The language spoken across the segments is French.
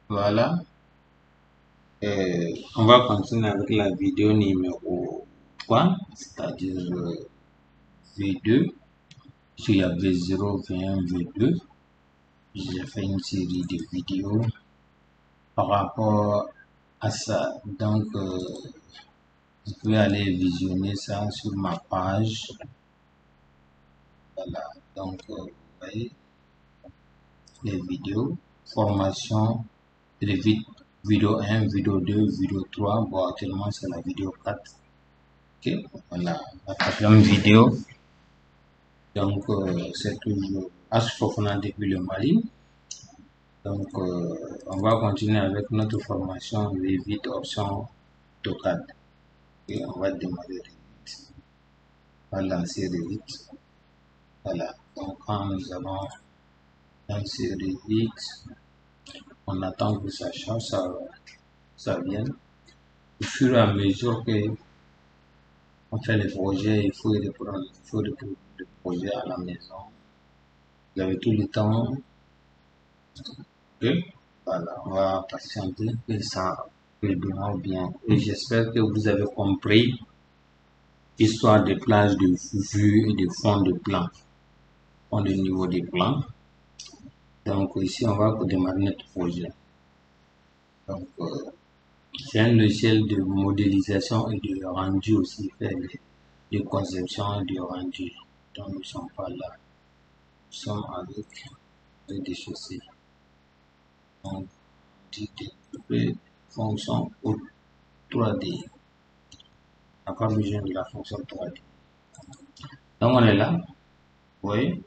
Voilà. On va continuer avec la vidéo numéro 3, c'est-à-dire V2. Sur la V0, V1, V2. J'ai fait une série de vidéos par rapport à ça. Donc, vous pouvez aller visionner ça sur ma page. Voilà. Donc, vous voyez les vidéos, formation, vidéo 1, vidéo 2, vidéo 3. Bon, actuellement, c'est la vidéo 4. Ok, voilà, la quatrième vidéo. Donc, c'est toujours Asfofana depuis le Mali. Donc, on va continuer avec notre formation Revit option AutoCAD. Et on va démarrer Revit. On va lancer Revit. Voilà. Donc, quand nous avons lancé Revit, on attend que ça change, ça vienne. Au fur et à mesure que on fait les projets, il faut reprendre le projet à la maison. Vous avez tout le temps. Okay. Voilà, on va patienter que ça démarre bien. Et j'espère que vous avez compris l'histoire des plages de vue et de fond de plan. Fond de niveau des plans. Donc ici, on va démarrer notre projet. Donc, c'est un logiciel de modélisation et de rendu aussi, fait de conception et de rendu. Donc, nous ne sommes pas là. Nous sommes avec des chaussées. Donc, développer fonction 3D. On n'a pas besoin de la fonction 3D. Donc, on est là. Vous voyez,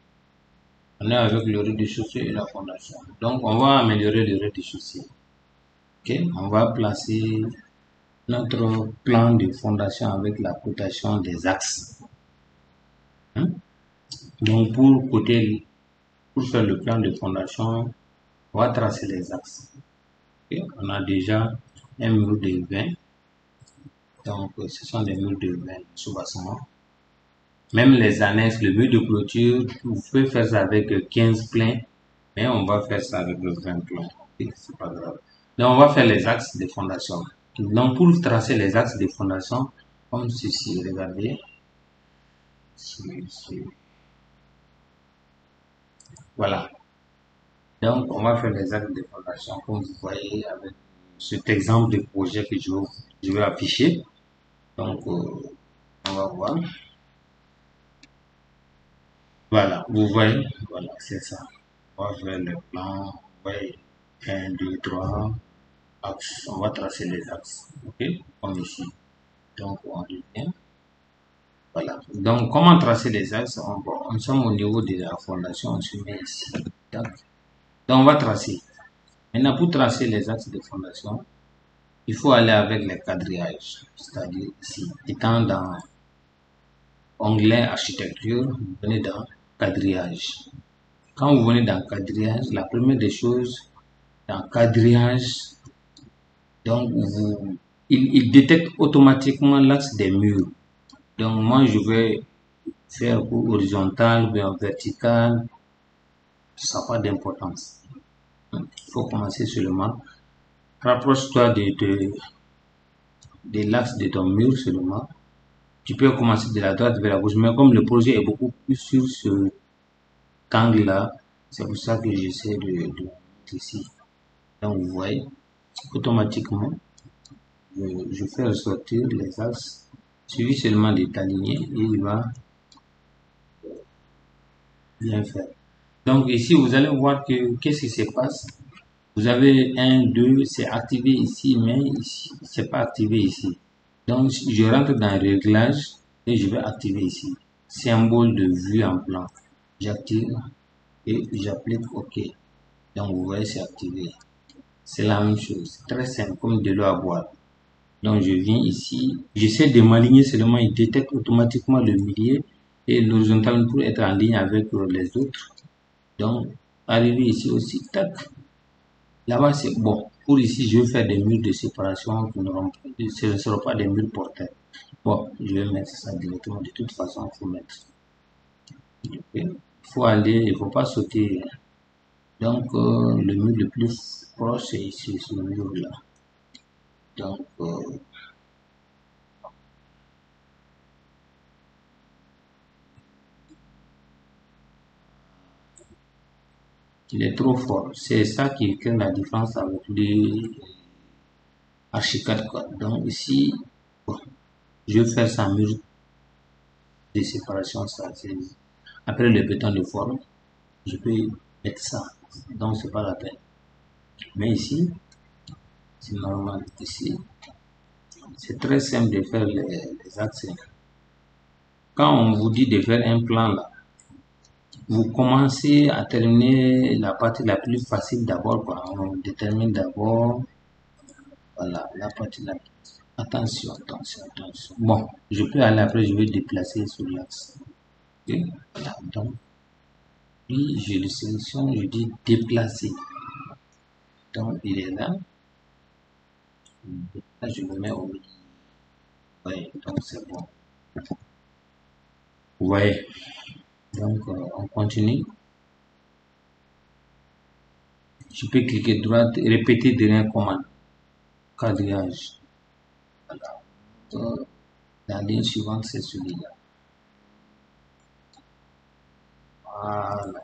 on est avec le rez-de-chaussée et la fondation. Donc, on va améliorer le rez-de-chaussée. Ok, on va placer notre plan de fondation avec la cotation des axes. Donc, pour faire le plan de fondation, on va tracer les axes. Okay. On a déjà un mur de 20. Donc, ce sont des murs de 20 sous-bassement. Même les annexes, le mur de clôture, vous pouvez faire ça avec 15 pleins, mais on va faire ça avec le 20 pleins. Okay, c'est pas grave. Donc, on va faire les axes de fondation. Donc, pour tracer les axes de fondation, comme ceci, regardez. Voilà. Donc, on va faire les axes de fondation, comme vous voyez avec cet exemple de projet que je vais afficher. Donc, on va voir. Voilà, vous voyez, voilà, c'est ça. On va faire le plan, vous voyez, 1, 2, 3, axes. On va tracer les axes, ok, comme ici. Donc, on revient. Voilà. Donc, comment tracer les axes? On sommes au niveau de la fondation, on se met ici. Donc, on va tracer. Maintenant, pour tracer les axes de fondation, il faut aller avec les quadrillages. C'est-à-dire ici, étant dans onglet architecture, vous venez dans quadrillage. Quand vous venez dans quadrillage, la première des choses, dans quadrillage, donc il détecte automatiquement l'axe des murs. Donc moi, je vais faire horizontal, bien vertical, ça n'a pas d'importance. Il faut commencer seulement. Rapproche-toi de l'axe de ton mur seulement. Tu peux commencer de la droite vers la gauche, mais comme le projet est beaucoup plus sur ce angle-là, c'est pour ça que j'essaie de mettre ici. Donc vous voyez, automatiquement, je fais ressortir les axes, suivi seulement de t'aligner et il va bien faire. Donc ici, vous allez voir que qu'est-ce qui se passe. Vous avez 1, 2, c'est activé ici, mais ici, c'est pas activé ici. Donc, je rentre dans réglage et je vais activer ici. Symbole de vue en plan. J'active et j'applique OK. Donc, vous voyez, c'est activé. C'est la même chose. Très simple, comme de l'eau à boire. Donc, je viens ici. J'essaie de m'aligner seulement. Il détecte automatiquement le milieu et l'horizontal pour être en ligne avec les autres. Donc, arrivé ici aussi, tac. Là-bas, c'est bon. Pour ici, je vais faire des murs de séparation ce ne seront pas des murs porteurs. Bon, je vais mettre ça directement. De toute façon, il faut mettre. Il faut aller, il ne faut pas sauter Donc, le mur le plus proche, c'est ici, ce mur-là. Donc, il est trop fort. C'est ça qui crée la différence avec les archicad, quoi. Donc, ici, bon, je vais faire ça en mur de séparation. Ça, après le béton de forme, je peux mettre ça. Donc, c'est pas la peine. Mais ici, c'est normal. Ici, c'est très simple de faire les axes. Quand on vous dit de faire un plan là, vous commencez à terminer la partie la plus facile d'abord. On détermine d'abord, voilà, la partie là. Attention, attention, attention. Bon, je peux aller après, je vais déplacer sur l'axe. Okay? Voilà, donc, puis je le sélectionne, je dis déplacer. Donc, il est là. Là, je le mets au milieu. Oui, donc c'est bon. Vous voyez. Donc, on continue. Je peux cliquer droite et répéter dernière commande. Quadrillage. Voilà. Donc, la ligne suivante, c'est celui-là. Voilà.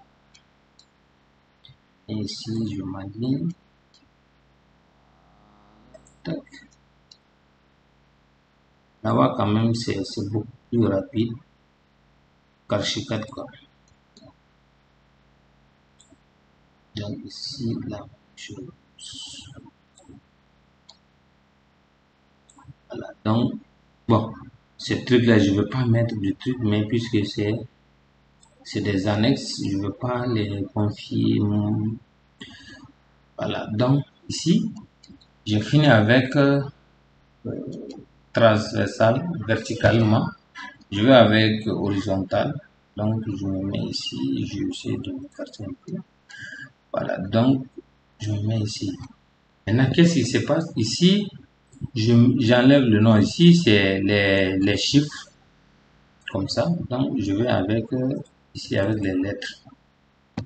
Et ici, je m'aligne. Tac. Là-bas, quand même, c'est beaucoup plus rapide qu'Archicad, quoi. Donc, ici, la chose. Voilà. Donc, bon, ce truc-là, je ne veux pas mettre du truc, mais puisque c'est des annexes, je ne veux pas les confier. Voilà. Donc, ici, j'ai fini avec transversal, verticalement. Je vais avec horizontal. Donc, je me mets ici, je vais essayer de m'écarter un peu. Voilà, donc, je me mets ici. Maintenant, qu'est-ce qui se passe? Ici, j'enlève le nom. Ici, c'est les chiffres, comme ça. Donc, je vais avec, ici, avec les lettres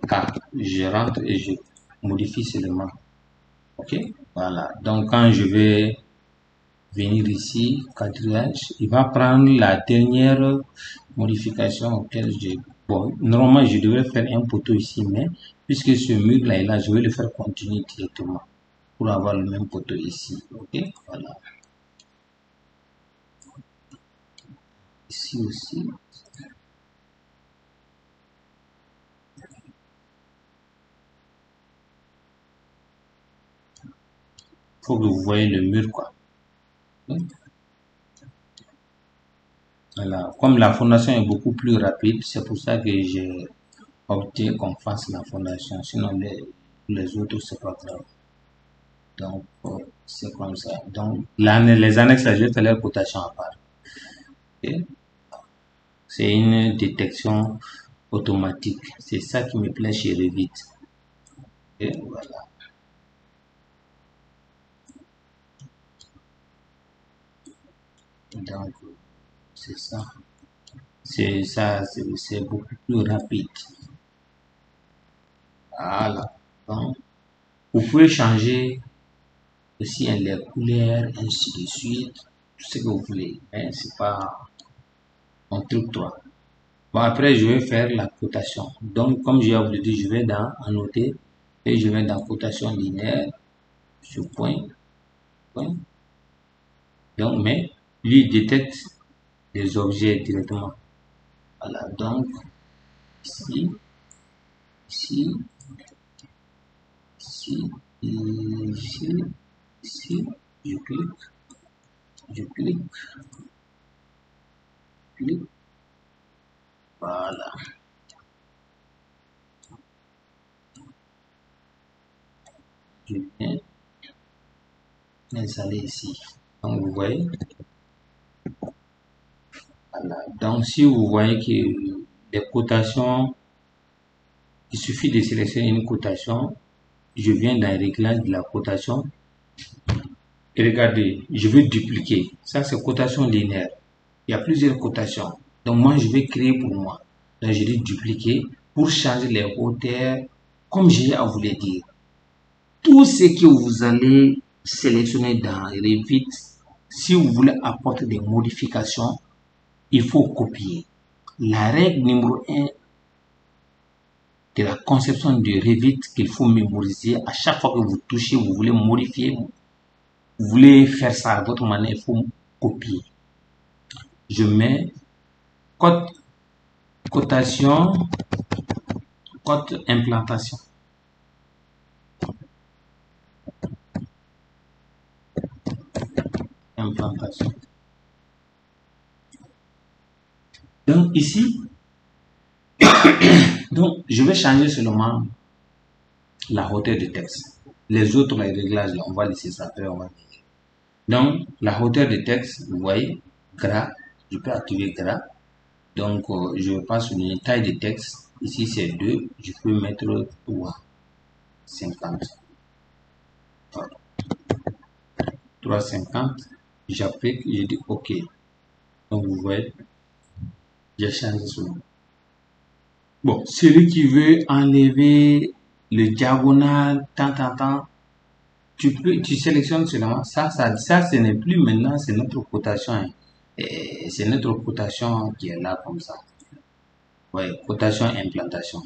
K. Je rentre et je modifie seulement. OK? Voilà. Donc, quand je vais venir ici, quadrillage, il va prendre la dernière modification auquel j'ai. Bon, normalement, je devrais faire un poteau ici, mais puisque ce mur-là est là, je vais le faire continuer directement pour avoir le même poteau ici. OK? Voilà. Ici aussi. Faut que vous voyez le mur, quoi. Voilà. Comme la fondation est beaucoup plus rapide, c'est pour ça que j'ai opté qu'on fasse la fondation. Sinon, les autres, c'est pas grave. Donc, c'est comme ça. Donc, les annexes, je vais faire leur cotation à part. Okay? C'est une détection automatique. C'est ça qui me plaît chez Revit. Et voilà. Donc, c'est ça. C'est ça, c'est beaucoup plus rapide. Voilà. Donc, vous pouvez changer aussi les couleurs, ainsi de suite, tout ce que vous voulez. Mais c'est pas un truc, toi. Bon, après, je vais faire la cotation. Donc, comme je vous l'ai dit, je vais dans annoter et je vais dans cotation linéaire, sur point, point. Donc, mais lui il détecte les objets directement. Voilà, donc, ici, ici, ici, ici, ici, je clique, je clique, clique, voilà. Je viens l'installer ici. Donc, vous voyez, voilà. Donc, si vous voyez que les cotations, il suffit de sélectionner une cotation, je viens dans les réglages de la cotation, et regardez, je veux dupliquer. Ça, c'est cotation linéaire. Il y a plusieurs cotations. Donc, moi, je vais créer pour moi. Donc, je vais dupliquer pour changer les hauteurs comme j'ai à vous le dire, tout ce que vous allez sélectionner dans Revit, si vous voulez apporter des modifications, il faut copier. La règle numéro 1 de la conception de Revit qu'il faut mémoriser, à chaque fois que vous touchez, vous voulez modifier, vous voulez faire ça à votre manière, il faut copier. Je mets code cotation, code implantation. Implantation. Donc ici, donc je vais changer seulement la hauteur du texte. Les autres les réglages, là, on va laisser ça après. Donc la hauteur du texte, vous voyez, gras, je peux activer gras. Donc je passe sur une taille de texte. Ici c'est 2, je peux mettre 3,50. Voilà. 3,50. J'applique, je dis OK. Donc vous voyez, j'ai changé seulement. Bon, celui qui veut enlever le diagonal, tu sélectionnes seulement ça, ce n'est plus maintenant, c'est notre cotation. Hein. C'est notre cotation qui est là comme ça. Ouais, cotation implantation.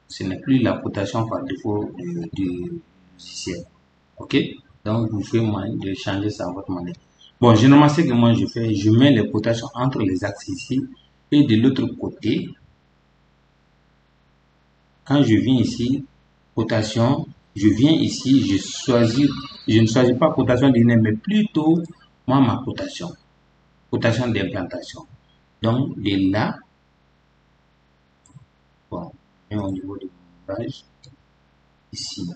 Ce n'est plus la cotation par défaut du logiciel. Ok? Donc, vous faites moyen de changer ça à votre manière. Bon, généralement, ce que moi je fais, je mets les cotations entre les axes ici et de l'autre côté. Quand je viens ici, cotation, je viens ici, je ne choisis pas cotation linéaire, mais plutôt, moi, ma cotation d'implantation. Donc, de là, bon, et au niveau de mon page, ici.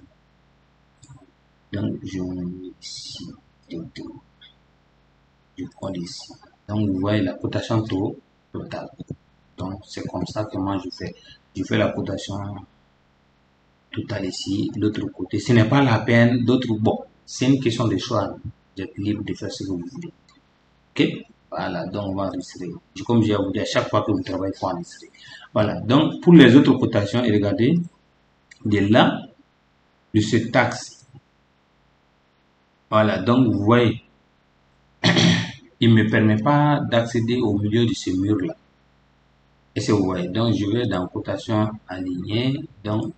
Donc, je mets ici, je colle ici. Donc, vous voyez la cotation totale. Donc, c'est comme ça que moi, je fais. Je fais la cotation totale ici, l'autre côté. Ce n'est pas la peine d'autres. Bon, c'est une question de choix. Vous êtes libre de faire ce que vous voulez. Ok? Voilà, donc on va enregistrer. Comme j'ai dit, à chaque fois que vous travaillez, il faut enregistrer. Voilà, donc pour les autres cotations, regardez, de là, de cet axe. Voilà, donc vous voyez, il ne me permet pas d'accéder au milieu de ce mur-là. Et c'est vous voyez, donc je vais dans cotation alignée, donc vous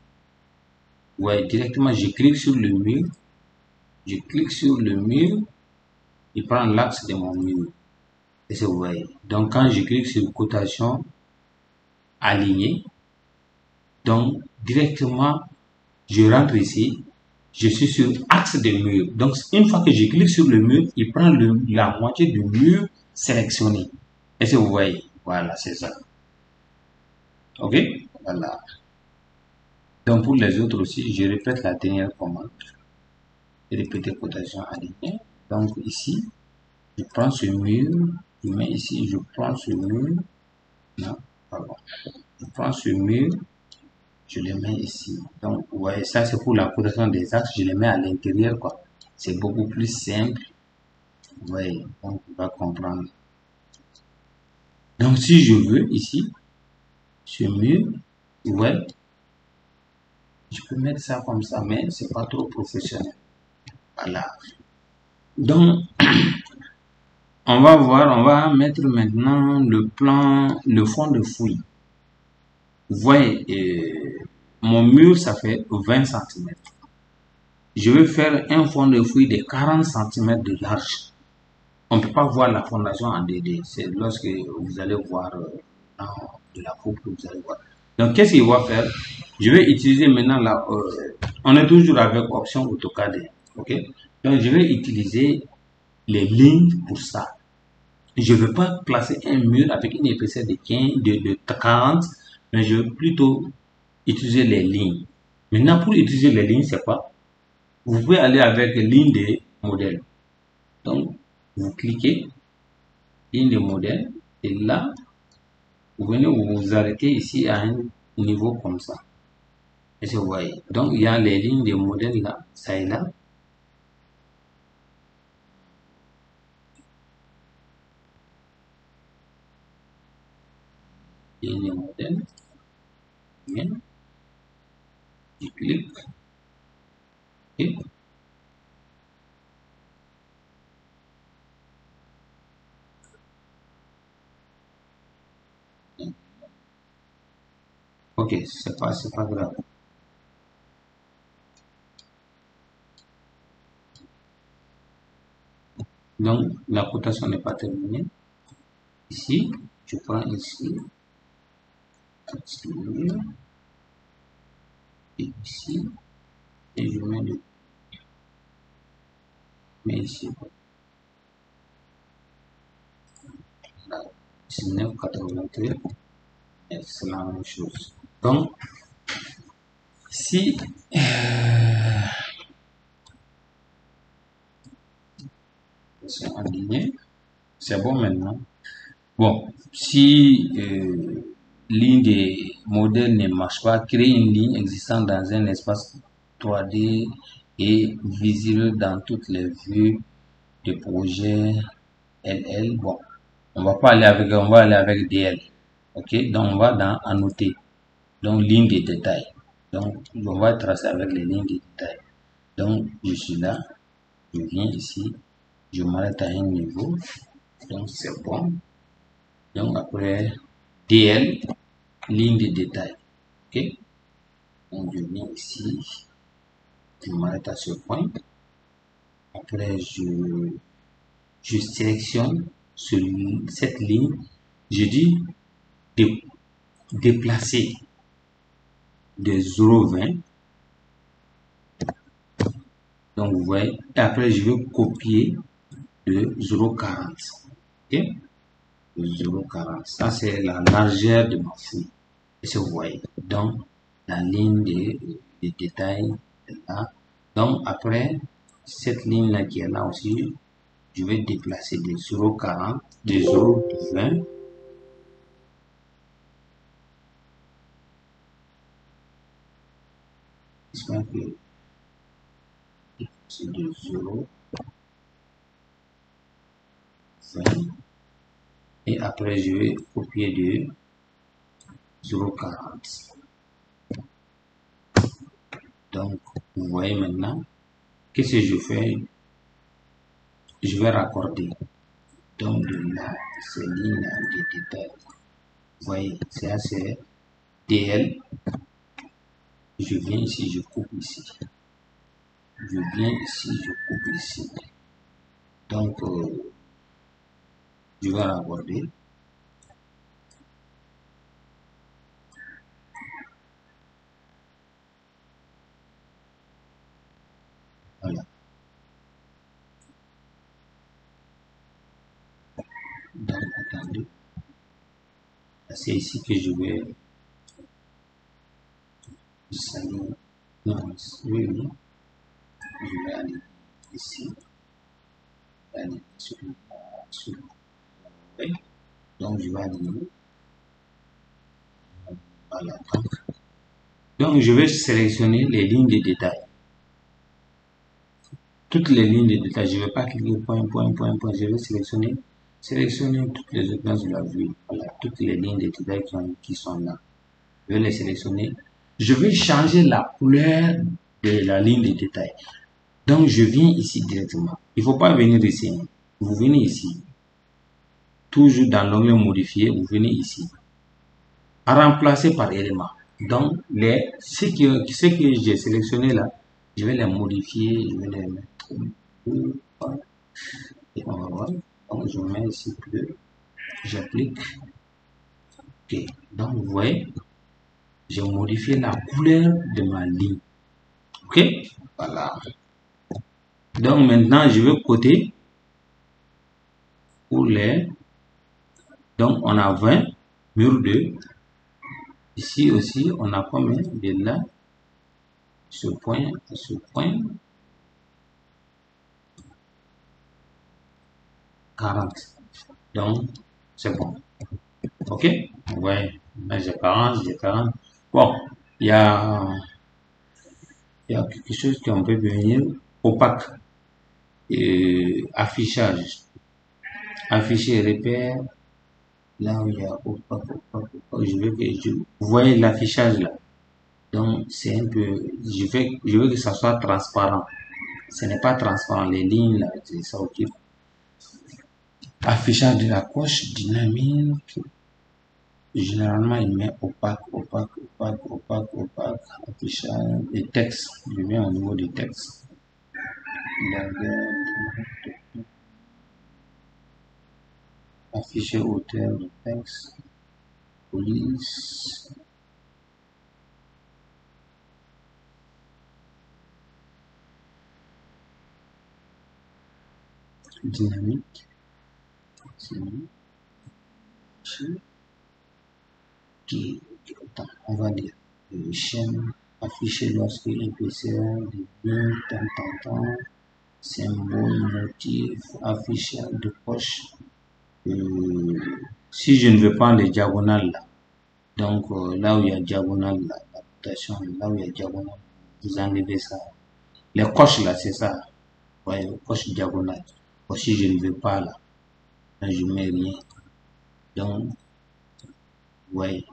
voyez directement, je clique sur le mur, il prend l'axe de mon mur. Et c'est vous voyez, donc quand je clique sur cotation alignée, donc directement, je rentre ici, je suis sur axe de mur. Donc, une fois que je clique sur le mur, il prend la moitié du mur sélectionné. Est-ce que vous voyez? Voilà, c'est ça. OK? Voilà. Donc, pour les autres aussi, je répète la dernière commande. Répéter cotation alignée. Donc, ici, je prends ce mur, je mets ici, je prends ce mur. Non, pardon. Je prends ce mur, je le mets ici. Donc, vous voyez, ça c'est pour la cotation des axes, je les mets à l'intérieur, quoi. C'est beaucoup plus simple. Vous voyez, donc on va comprendre. Donc, si je veux ici, ce mur, vous voyez, je peux mettre ça comme ça, mais c'est pas trop professionnel. Voilà. Donc, on va voir, on va mettre maintenant le plan, le fond de fouille. Vous voyez, mon mur, ça fait 20 cm. Je vais faire un fond de fouille de 40 cm de large. On ne peut pas voir la fondation en DD. C'est lorsque vous allez voir dans de la coupe que vous allez voir. Donc, qu'est-ce qu'il va faire? Je vais utiliser maintenant on est toujours avec option AutoCAD. OK? Donc, je vais utiliser les lignes pour ça. Je ne veux pas placer un mur avec une épaisseur de 15, de 40, mais je veux plutôt utiliser les lignes. Maintenant, pour utiliser les lignes, c'est quoi? Vous pouvez aller avec ligne de modèle. Donc, vous cliquez, ligne de modèle, et là, vous venez vous arrêter ici à un niveau comme ça. Et vous voyez. Donc, il y a les lignes de modèle là, ça et là. Ligne de modèle. Bien. Je clique. Et ok, c'est pas grave. Donc, la cotation n'est pas terminée. Ici, je prends ici, et ici, et je mets ici. Là, 19,83, c'est la même chose. Donc, si c'est aligné, c'est bon maintenant. Bon, si l'une des modèles ne marche pas, créer une ligne existante dans un espace 3D et visible dans toutes les vues de projet LL. Bon, on va aller avec DL. Ok, donc on va dans annoter. Donc ligne de détail. Donc on va tracer avec les lignes de détail. Donc je suis là, je viens ici, je m'arrête à un niveau. Donc c'est bon. Donc après DL, ligne de détail. Ok, donc je viens ici, je m'arrête à ce point. Après je sélectionne cette ligne. Je dis déplacer de 0,20. Donc vous voyez, et après je vais copier de 0,40. Ok, 0,40. Ça c'est la largeur de ma fouille. Et vous voyez, donc la ligne de détail est là. Donc après cette ligne là qui est là aussi, je vais déplacer de 0,40, de 0,20. J'espère que c'est de 0,20. Et après je vais copier de 0,40. Donc vous voyez maintenant, qu'est-ce que je fais? Je vais raccorder. Donc de là, ces lignes de détail. Vous voyez, ça c'est DL. Je viens ici, je coupe ici. Je viens ici, je coupe ici. Donc, je vais raccorder. Voilà. Donc, attendez. C'est ici que je vais salir. Non, oui, oui. Je vais aller ici. Aller sur oui. Donc, je vais aller. Voilà. Donc, je vais sélectionner les lignes de détail. Toutes les lignes de détail. Je ne vais pas cliquer point. Je vais sélectionner toutes les options de la vue. Voilà, toutes les lignes de détail qui sont là. Je vais les sélectionner. Je vais changer la couleur de la ligne de détail. Donc, je viens ici directement. Il ne faut pas venir ici. Vous venez ici. Toujours dans l'onglet modifier, vous venez ici. À remplacer par élément. Donc, ce que j'ai sélectionné là, je vais les modifier. Je vais les mettre. Et on va voir. Donc, je mets ici bleu. J'applique. Ok. Donc, vous voyez, j'ai modifié la couleur de ma ligne. Ok. Voilà. Donc, maintenant, je vais coder pour les. Donc, on a 20, mur 2. Ici aussi, on a combien de là, ce point à ce point, 40. Donc, c'est bon. Ok? Ouais, là j'ai 40, j'ai 40. Bon, il y a quelque chose qu'on peut venir opaque. Affichage. Afficher repère. Là où il y a opaque. Je veux que vous voyez l'affichage là. Donc, c'est un peu, je veux que ça soit transparent. Ce n'est pas transparent, les lignes là, c'est ça occupe. Affichage de la coche dynamique. Généralement, il met opaque, opaque, opaque, opaque, opaque. Affichage et texte. Je mets au niveau du texte. Afficher hauteur de texte. Police. Dynamique. Qui, on va dire, chaîne affichée lorsque l'épaisseur des lignes, symbole, motif, affichage de poche. Si je ne veux pas les diagonales là, donc là où il y a diagonale, là, la rotation, là où il y a diagonale, vous enlevez ça. Les coches là, c'est ça. Ouais, les coches diagonales. Si je ne veux pas là, je ne mets rien. Donc, ouais.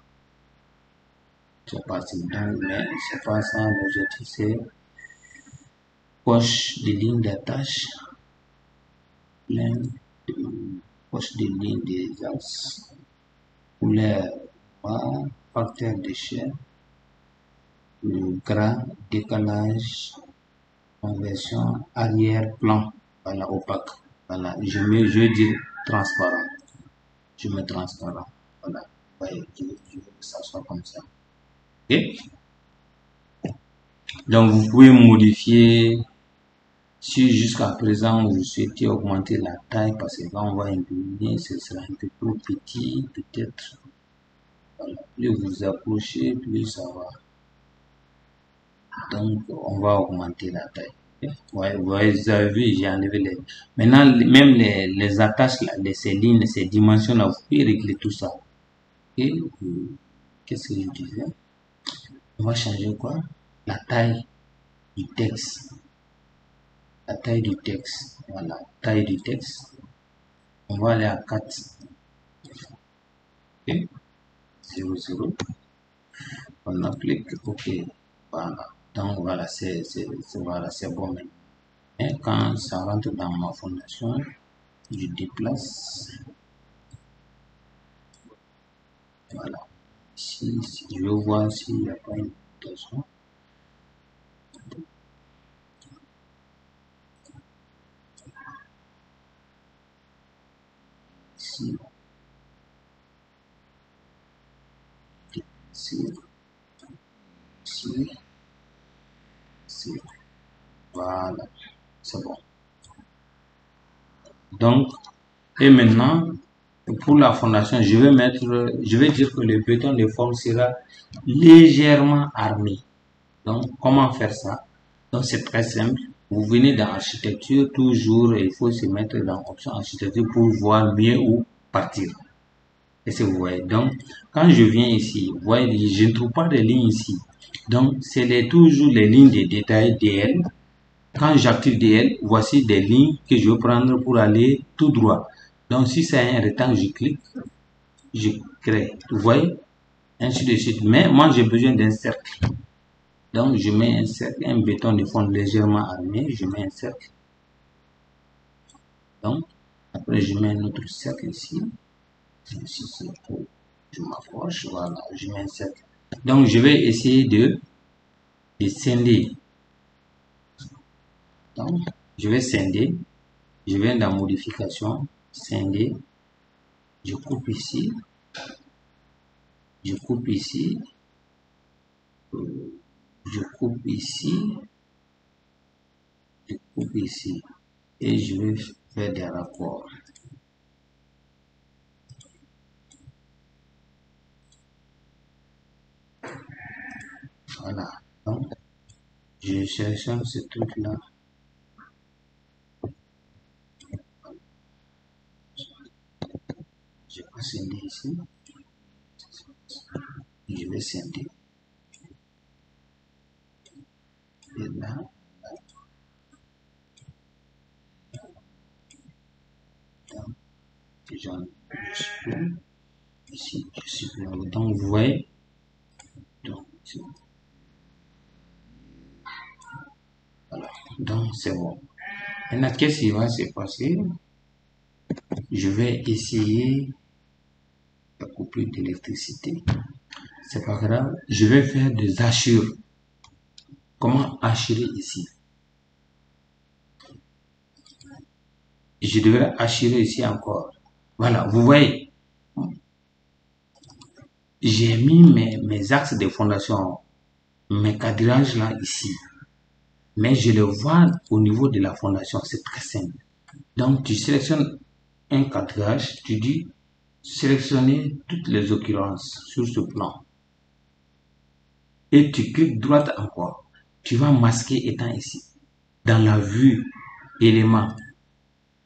C'est parti. Donc, mais c'est pas ça l'objectif, c'est poche de ligne d'attache, plein de poche de ligne des axes, couleur noire, facteur d'échelle, le gras, décalage, conversion, arrière-plan, voilà, opaque. Voilà, je veux dire transparent. Je mets transparent. Voilà, ouais, je veux que ça soit comme ça. Ok? Donc, vous pouvez modifier. Si jusqu'à présent vous souhaitez augmenter la taille parce que là on va incliner, ce sera un peu plus petit, peut-être. Voilà. Plus vous approchez, plus ça va. Donc on va augmenter la taille. Ouais, vous avez vu, j'ai enlevé les. Maintenant, même les attaches, là, ces lignes, ces dimensions là, vous pouvez régler tout ça. Et qu'est-ce que je disais? On va changer quoi? La taille du texte. La taille du texte. Voilà, taille du texte. On va aller à 4. Ok? 0, 0. On applique OK. Voilà. Donc voilà, voilà, c'est bon maintenant. Et quand ça rentre dans ma fondation, je déplace. Voilà. Ici, je veux voir s'il n'y a pas une fondation. Ici. Ici. Ici. Ici. Voilà. C'est bon. Donc, et maintenant, pour la fondation, je vais dire que le béton de forme sera légèrement armé. Donc, comment faire ça? Donc, c'est très simple. Vous venez dans architecture, toujours, il faut se mettre dans option architecture pour voir mieux où partir. Est-ce que vous voyez? Donc, quand je viens ici, vous voyez, je ne trouve pas de lignes ici. Donc, c'est toujours les lignes de détail DL. Quand j'active DL, voici des lignes que je vais prendre pour aller tout droit. Donc, si c'est un rectangle, je clique, je crée. Vous voyez? Ainsi de suite. Mais moi, j'ai besoin d'un cercle. Donc, je mets un cercle, un béton de fond légèrement armé, je mets un cercle. Donc, après, je mets un autre cercle ici. Ici, je m'approche, voilà, je mets un cercle. Donc, je vais essayer de scinder. Donc, je vais scinder. Je vais dans modification, scinder. Je coupe ici. Je coupe ici. Je coupe ici. Je coupe ici. Et je vais faire des rapports. Voilà. Donc, je sélectionne ce truc-là. Je vais scinder ici. Je vais scinder. Et là, je supprime. Ici, je supprime. Donc, vous voyez. Donc, Donc, c'est bon. Maintenant, qu'est-ce qui va se passer? Je vais essayer de couper d'électricité. C'est pas grave. Je vais faire des hachures. Comment hacher ici? Je devrais hacher ici encore. Voilà, vous voyez. J'ai mis mes axes de fondation, mes cadrages là ici. Mais je le vois au niveau de la fondation. C'est très simple. Donc, tu sélectionnes un cadrage. Tu dis sélectionner toutes les occurrences sur ce plan. Et tu cliques droite encore. Tu vas masquer étant ici. Dans la vue élément.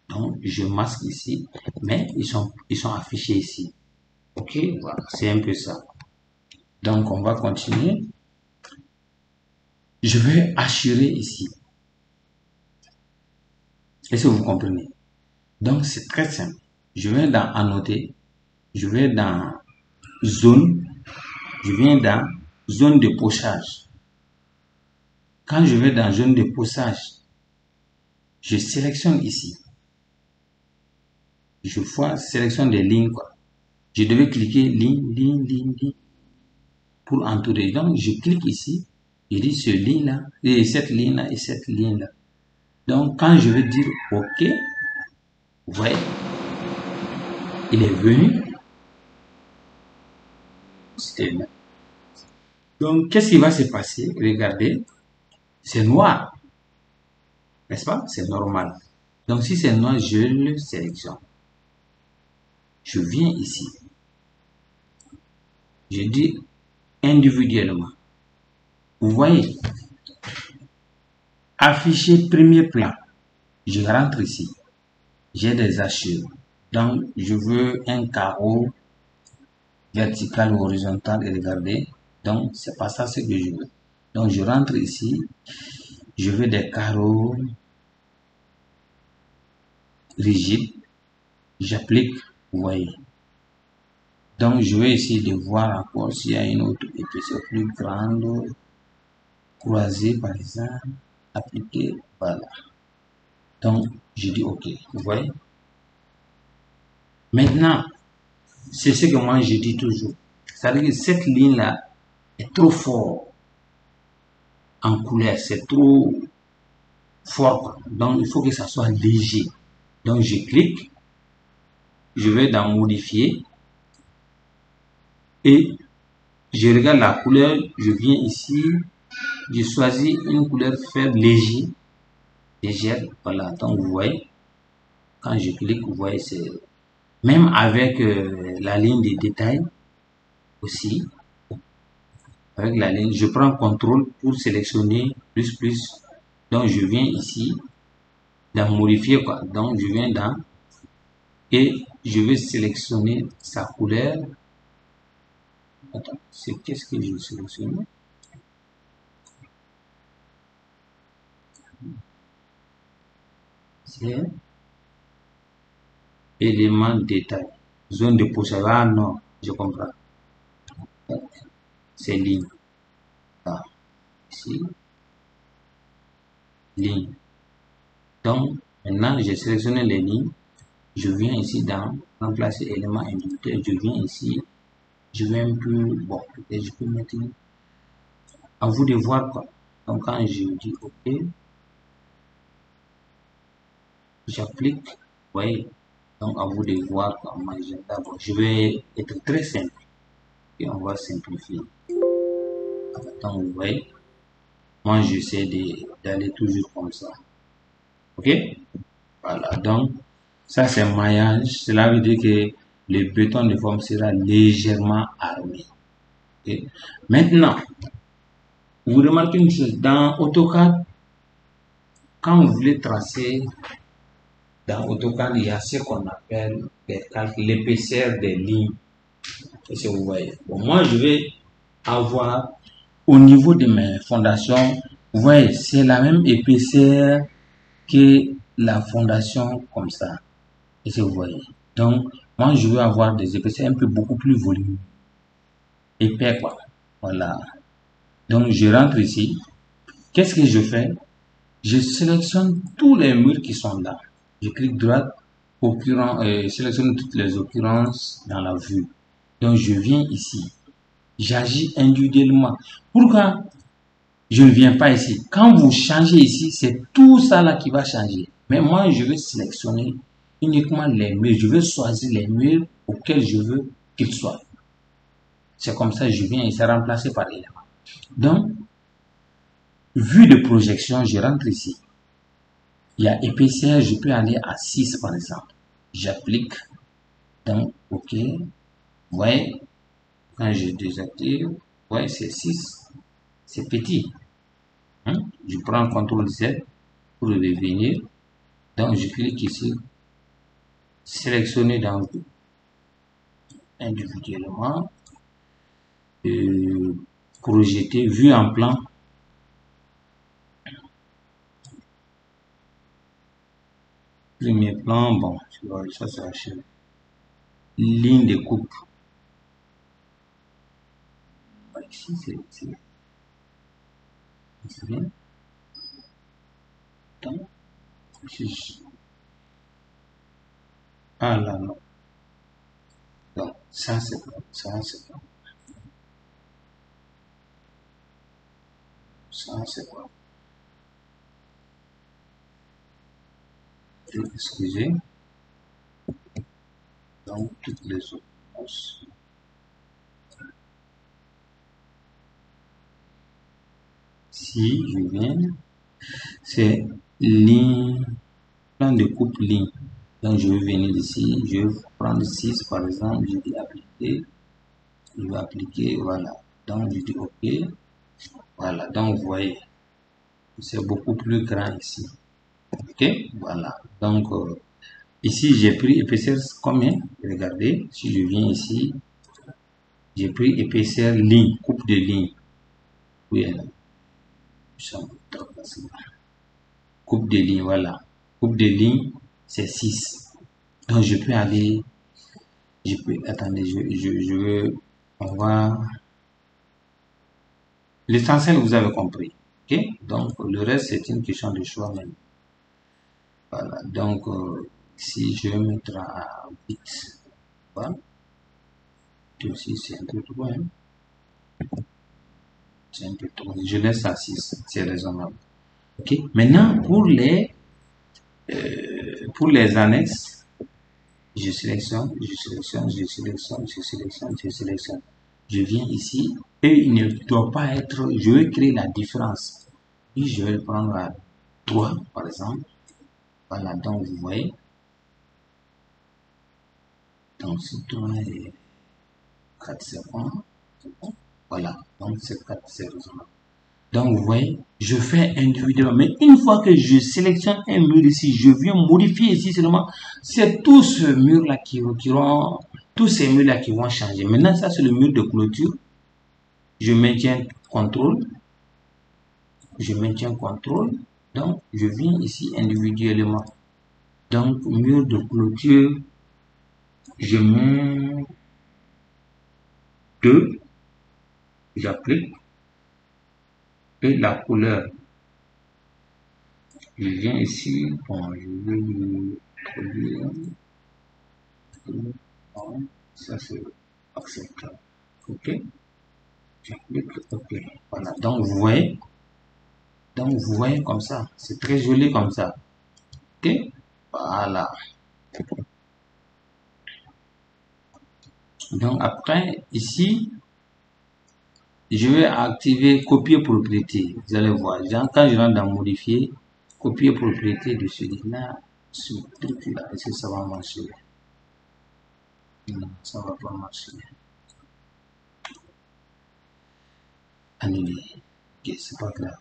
Donc, je masque ici. Mais ils sont affichés ici. Ok, voilà. C'est un peu ça. Donc, on va continuer. Je vais assurer ici. Est-ce que vous comprenez? Donc, c'est très simple. Je vais dans annoter. Je vais dans zone. Je viens dans zone de pochage. Quand je vais dans zone de pochage, je sélectionne ici. Je sélectionne des lignes, quoi. Je devais cliquer ligne pour entourer. Donc, je clique ici. Je dis ce ligne-là, et cette ligne-là, et cette ligne-là. Donc, quand je vais dire OK, vous voyez, il est venu. Donc, qu'est-ce qui va se passer? Regardez, c'est noir. N'est-ce pas? C'est normal. Donc, si c'est noir, je le sélectionne. Je viens ici. Je dis individuellement. Vous voyez, afficher premier plan. Je rentre ici. J'ai des hachures. Donc, je veux un carreau vertical ou horizontal et regardez. Donc, c'est pas ça ce que je veux. Donc, je rentre ici. Je veux des carreaux rigides. J'applique, vous voyez. Donc, je vais essayer de voir encore s'il y a une autre épaisseur plus grande. Croisée, par exemple. Appliquer, voilà. Donc, je dis OK. Vous voyez? Maintenant, c'est ce que moi je dis toujours. C'est-à-dire que cette ligne-là est trop forte en couleur. C'est trop fort. Donc, il faut que ça soit léger. Donc, je clique. Je vais dans modifier. Et je regarde la couleur. Je viens ici. Je choisis une couleur faible, légère. Voilà. Donc, vous voyez. Quand je clique, vous voyez, c'est même avec la ligne de détail aussi. Avec la ligne, je prends CTRL pour sélectionner plus. Donc, je viens ici dans modifier quoi. Donc, je viens dans et je vais sélectionner sa couleur. Attends, c'est qu'est-ce que je sélectionne? C'est élément détail. Zone de pochage. Ah non, je comprends. C'est ligne. Là, ici. Ligne. Donc, maintenant, j'ai sélectionné les lignes. Je viens ici dans remplacer élément individuel. Je viens ici. Je vais un peu, bon, peut-être je peux mettre à vous de voir quoi. Donc, quand je dis OK, j'applique, vous voyez. Donc, à vous de voir comment j'ai d'abord. Je vais être très simple et on va simplifier. Donc, vous voyez, moi, j'essaie d'aller toujours comme ça. OK? Voilà. Donc, ça, c'est maillage. Cela veut dire que le béton de forme sera légèrement armé. Okay? Maintenant, vous remarquez une chose. Dans AutoCAD, quand vous voulez tracer dans AutoCAD, il y a ce qu'on appelle l'épaisseur des lignes. Et si vous voyez. Bon, moi, je vais avoir au niveau de mes fondations, vous voyez, c'est la même épaisseur que la fondation comme ça. Et si vous voyez. Donc, moi, je veux avoir des épaisseurs un peu beaucoup plus volumineux. Épais, quoi. Voilà. Donc, je rentre ici. Qu'est-ce que je fais? Je sélectionne tous les murs qui sont là. Je clique droite, sélectionne toutes les occurrences dans la vue. Donc, je viens ici. J'agis individuellement. Pourquoi je ne viens pas ici? Quand vous changez ici, c'est tout ça là qui va changer. Mais moi, je vais sélectionner uniquement les murs. Je vais choisir les murs auxquels je veux qu'ils soient. C'est comme ça, je viens et c'est remplacé par élément. Donc, vue de projection, je rentre ici. Il y a épaisseur, je peux aller à 6 par exemple. J'applique. Donc, OK. Vous voyez, quand je désactive, vous voyez, c'est 6. C'est petit. Je prends CTRL Z pour revenir. Donc, je clique ici. Sélectionner dans individuellement. Projeter, vue en plan. Premier plan, bon, ça c'est achevé. Ligne de coupe. Ici, c'est bien. Donc, ah là, non. Donc, ça c'est bon, ça c'est bon. Ça c'est bon. Excusez. Donc, toutes les autres. Si je viens, c'est ligne, plan de coupe ligne. Donc, je vais venir ici, je vais prendre 6 par exemple, je dis appliquer, je vais appliquer, voilà. Donc, je dis OK, voilà. Donc, vous voyez, c'est beaucoup plus grand ici. OK, voilà. Donc, ici, j'ai pris épaisseur combien? Regardez, si je viens ici, j'ai pris épaisseur ligne, coupe de ligne. Oui, coupe de ligne, voilà. Coupe de ligne, c'est 6. Donc, je peux aller, attendez, je veux, on va, l'essentiel, vous avez compris. OK? Donc, le reste, c'est une question de choix même. Voilà. Donc, si je vais mettre à 8, voilà. Aussi, c'est un peu trop, hein. C'est un peu trop. Je laisse à 6, c'est raisonnable. OK? Maintenant, pour les annexes, je sélectionne, je sélectionne, je sélectionne, je sélectionne, je sélectionne. Je viens ici et il ne doit pas être, je vais créer la différence. Et je vais le prendre à 3 par exemple. Voilà, donc vous voyez. Donc si 3 et 4 secondes, voilà, donc c'est 4 c'est raisonnable. Donc vous voyez, je fais individuellement. Mais une fois que je sélectionne un mur ici, je viens modifier ici seulement, c'est tout ce mur-là tous ces murs-là qui vont changer. Maintenant, ça c'est le mur de clôture. Je maintiens contrôle. Je maintiens contrôle. Donc, je viens ici individuellement. Donc, mur de clôture, je mets 2. J'applique. Et la couleur. Je viens ici. Bon, je vais le produire. Ça, c'est acceptable. OK. J'applique. OK. Voilà. Donc, vous voyez. Donc, vous voyez comme ça. C'est très joli comme ça. OK. Voilà. Donc, après, ici, je vais activer copier propriété. Vous allez voir. Quand je rentre dans modifier, copier propriété de celui-là, ce truc-là, est-ce que ça va marcher? Non, ça va pas marcher. Annuler. Ok, c'est pas grave.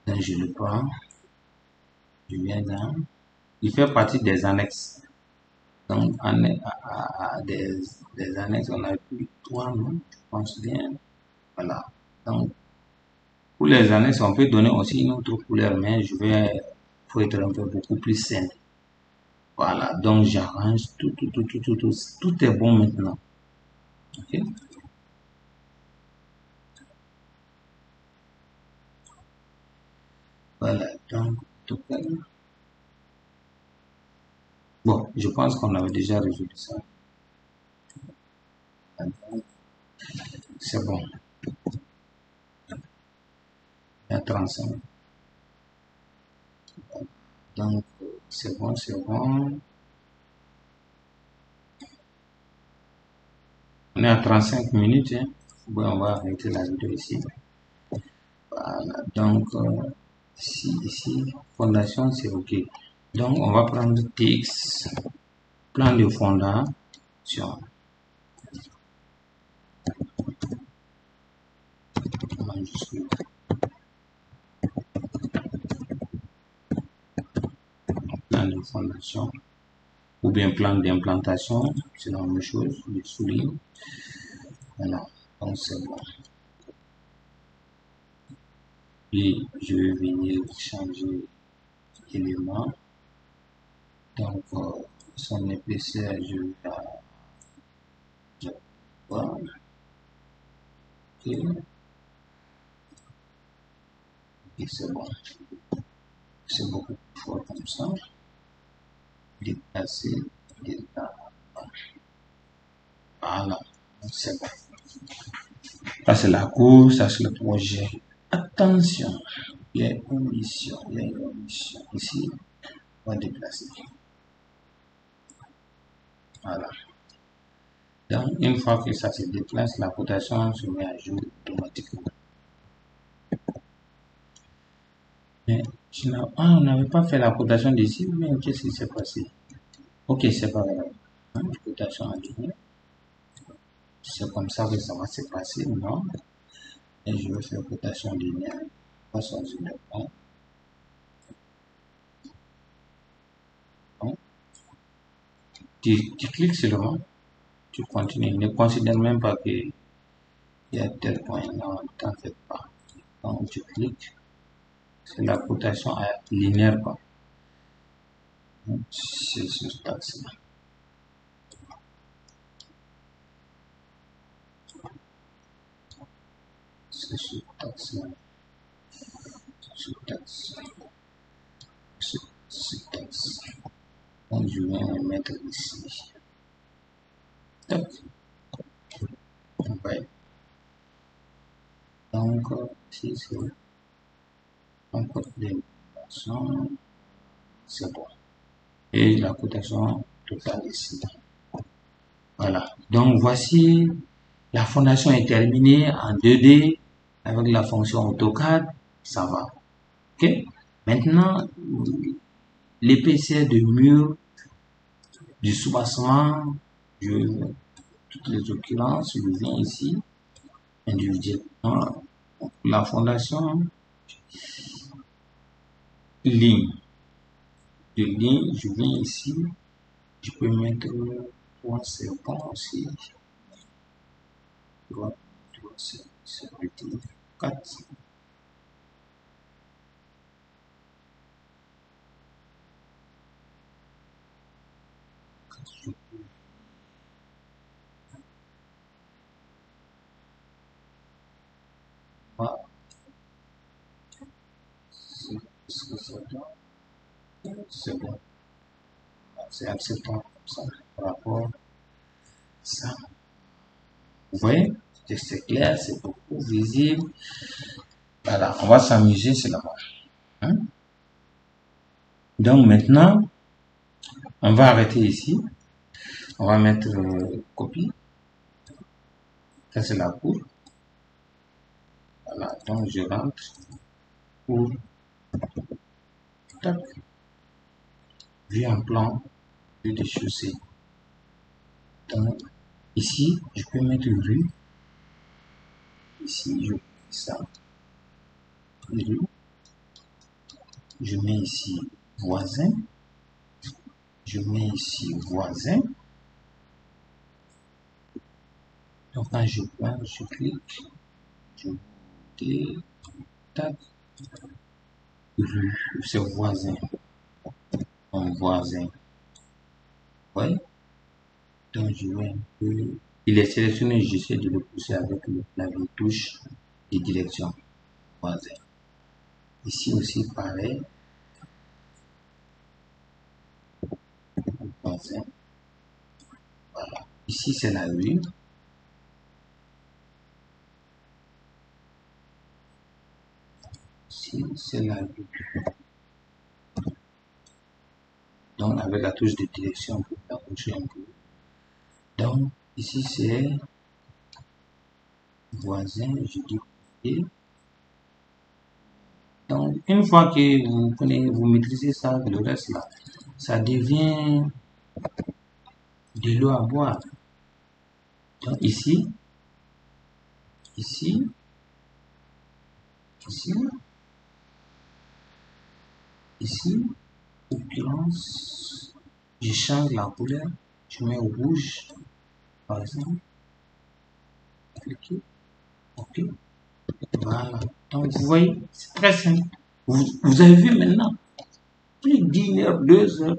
Donc, je le prends. Je viens dans. Il fait partie des annexes. Donc, des annexes, on a plus 3, non? Je pense bien. Voilà. Donc, pour les annexes, on peut donner aussi une autre couleur, mais je vais, faut être un peu beaucoup plus simple. Voilà, donc j'arrange tout est bon maintenant. Ok. Voilà, Donc, token. Bon, je pense qu'on avait déjà résolu ça. C'est bon. Il y a 35. Donc, c'est bon, c'est bon. On est à 35 minutes. Hein. Bon, on va arrêter la vidéo ici. Voilà. Donc, ici, fondation, c'est OK. Donc, on va prendre TX, plan de fondation. Plan de fondation. Ou bien plan d'implantation, c'est la même chose, je souligne. Voilà, donc c'est bon. Et je vais venir changer élément. Donc, son épaisseur, je vais voir. Ok, et c'est bon. C'est beaucoup plus fort comme ça. Déplacer, voilà, c'est bon. Ça c'est la course, ça c'est le projet. Attention, il y a une mission, Ici, on va déplacer. Voilà. Donc, une fois que ça se déplace, la cotation se met à jour automatiquement. Mais on n'avait pas fait la cotation d'ici, mais qu'est-ce qui s'est passé? Ok, c'est pas grave. La cotation à jour. C'est comme ça que ça va se passer, non? Et je vais faire cotation linéaire. On va changer le point. Tu cliques seulement, tu continues. Ne considère même pas qu'il y a tel point. Non, t'en fais pas. Donc, tu cliques. C'est la cotation linéaire, quoi. C'est sur taxe-là. C'est sur taxe-là. Sur taxe. Sur taxe. Donc, je viens le mettre ici. Tac. Ouais. Donc, ici, c'est encore l'impression. C'est bon. Et la cotation totale ici. Voilà. Donc, voici la fondation est terminée en 2D avec la fonction AutoCAD. Ça va. OK? Maintenant, l'épaisseur de mur du soubassement, toutes les occurrences, je viens ici, individuellement, la fondation, ligne. De ligne, je viens ici, je peux mettre 3 serpents aussi. 3 serpents, 4. Voilà. C'est bon. C'est acceptable comme ça par rapport à ça. Vous voyez, c'est clair, c'est beaucoup visible. Voilà, on va s'amuser, c'est là-bas. Hein? Donc maintenant, on va arrêter ici. On va mettre copie. Ça, c'est la cour. Voilà, donc je rentre pour tac, vue en plan, vue de chaussée. Donc ici, je peux mettre rue. Ici, je mets ça. Rue. Je mets ici voisin. Je mets ici voisin. Donc quand je prends, je clique, je monte, tac, rue, c'est voisin, mon voisin. Ouais. Donc je vais un peu, il est sélectionné, j'essaie de le pousser avec le clavier touche de direction voisin. Ici aussi pareil, voisin. Voilà. Ici, c'est la rue. Ici, c'est la rue. Donc, avec la touche de direction, on peut faire bouger un peu. Donc, ici, c'est voisin, je dis OK. Donc, une fois que vous maîtrisez ça, le reste là, ça devient de l'eau à boire. Donc, ici, ici, occurrence, je change la couleur, je mets au rouge, par exemple. Cliquez, OK. Voilà. Donc, vous voyez, c'est très simple. Vous avez vu maintenant, plus d'1 heure, 2 heures,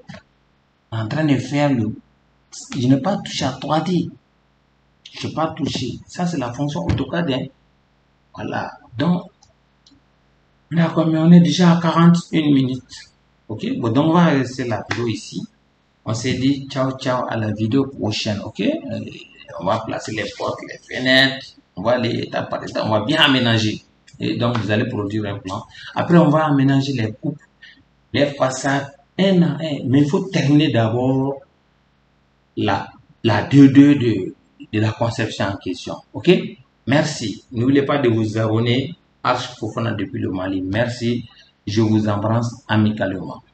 en train de faire le... Je n'ai pas touché à 3D. Je n'ai pas touché. Ça, c'est la fonction AutoCAD. Hein. Voilà. Donc, là, comme on est déjà à 41 minutes. OK. Bon, donc, on va rester la vidéo ici. On s'est dit ciao, ciao à la vidéo prochaine. OK. On va placer les portes, les fenêtres. On va aller étape par étape. On va bien aménager. Et donc, vous allez produire un plan. Après, on va aménager les coupes, les façades, un à un. Mais il faut terminer d'abord la 2-2 de la conception en question. OK? Merci. N'oubliez pas de vous abonner. Arch Fofana depuis le Mali. Merci. Je vous embrasse amicalement.